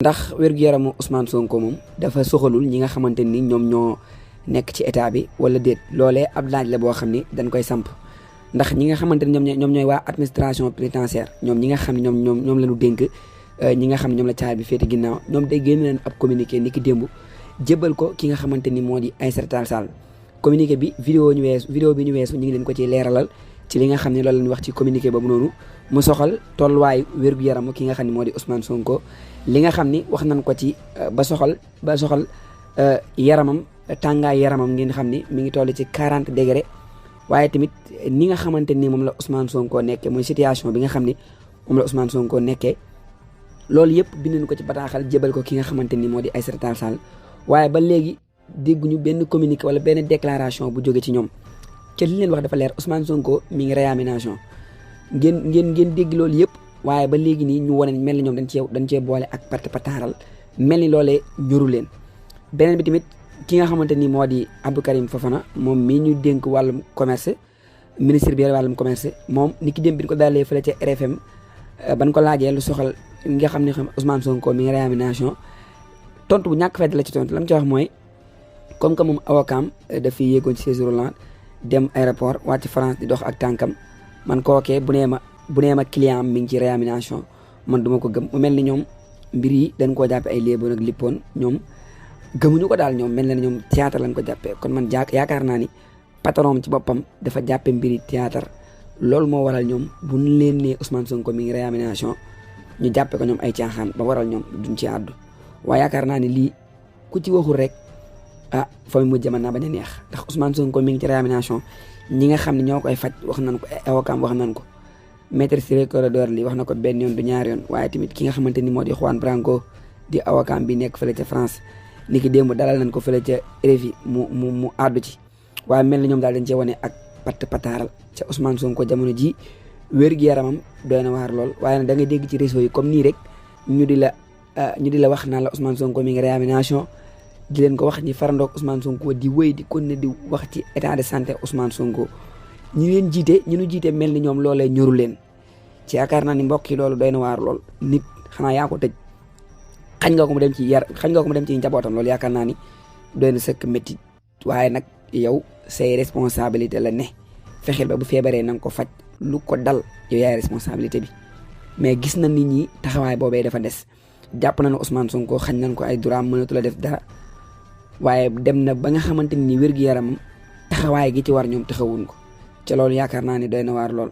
ndax wér-gu-yaramu Ousmane Sonko moom dafa soxalul ñi nga xamante ni ñoom ñoo nekk ci état bi wala déet loolee ab laaj la boo xam ni dañ koy samp ndax ñi nga xamante ni ñoom ñooy waa administration pénitentiaire ñoom ñi nga xam ne ñoom la ñu dénk ñi nga xam ne ñoom la caabi bi féete ginnaaw ñoom day génn leen ab communiqué ni ki démb jébbal ko ki nga xamante ni moo di Aïssata Tall Sall communiqué bi vidéo bi ñu weesu ñu ngi leen ko ci leeralal ci li nga xam ne loolu lañu wax ci communiqué boobu noonu mu soxal tolluwaayu wér-gu-yaramu ki nga xam ne moo di Ousmane Sonko li nga xam ni wax nañ ko ci ba soxal yaramam tàngaay yaramam ngeen xam ni mi ngi toll ci 40 degré waaye tamit ni nga xamante ni moom la Ousmane Sonko nekkee mooy situation bi nga xam ni moom la Ousmane Sonko nekkee loolu yëpp bind nañ ko ci bataaxal jébal ko ki nga xamante ni moo di Aïssata Tall Sall waaye ba léegi dégguñu benn communiqué wala benn déclaration bu jóge ci ñoom ca li leen wax dafa leer Ousmane Sonko mi ngi réanimation ngeen dégg loolu yëpp waaye ba léegi nii ñu wane mel ni ñoom dañ cee boole ak pataaral mel ni loolee ñoru leen beneen bi tamit ki nga xamante ni moo di Abdou Karim Fofana moom mii ñu dénk wàllum commerce ministre bi wàllum commerce moom ni ki dem bi ñu ko dalee fële ca RFM ban ko laajee lu soxal nga xam ne Ousmane Sonko mi ngi réanimation tontu bu ñàkk fedd la ci tontu la mu ci wax mooy comme que moom avocat dafiy yéegoon ci chaise roulante dem aéroport wàcc France di dox ak tànkam man kookee bu nee ma client am mi ngi ci réanimation man duma ko gëm mu mel ni ñoom mbir yi dañ koo jàppe ay léeboon ak lippoon ñoom gëmuñu ko daal ñoom mel na ni ñoom théâtre lañ ko jàppee kon man yaakaar naa ni patron ci boppam dafa jàppe mbiri théâtre loolu moo waral ñoom bu ñu leen nee Ousmane Sonko mi ngi réanimation ñu jàppe ko ñoom ay caaxaan ba waral ñoom duñ ci àddu waaye yaakaar naa ni lii ku ci waxul rek fa mu mujj mën naa bañ a neex ndax Ousmane Sonko mi ngi ci réanimation ñi nga xam ne ñoo koy faj wax nañ ko avocat wax nañ ko maître Ciré Clédor Ly wax na ko benn yoon du ñaari yoon waaye tamit ki nga xamante ni moo di Juan Branco di avocat bi nekk fële ca France ni ki démb dalal nañ ko fële ca RFI mu àddu ci waaye mel ni ñoom daal dañ cee wane ak pataaral ca Ousmane Sonko jamono ji wér-gu-yaramam doy na waar lool waaye nag da ngay dégg ci réseau yi comme nii rek ñu di la wax naan la Ousmane Sonko mi ngi réanimation di leen ko wax ñi farandoog Ousmane Sonko di wéy di kon ne di wax ci état de santé Ousmane Sonko ñu jiite mel ni ñoom loolee ñoru leen ci yaakaar naa ni mbokk yi loolu doy na waar lool nit xanaa yaa ko tëj xañ nga ko mu dem ci njabootam loolu yaakaar naa ni doy na sëkk métti waaye nag yow say responsabilité la ne fexeel ba bu feebaree na nga ko faj lu ko dal yow yaay responsabilité bi mais gis na nit ñi taxawaay boobee dafa des jàpp na ne Ousmane Sonko xañ nañ ko ay droit mënatu la def dara waaye dem na ba nga xamante ni wér-gu-yaramam taxawaay gi ci war ñoom taxawuñ ko ca loolu yaakaar naa ni doy na waar lool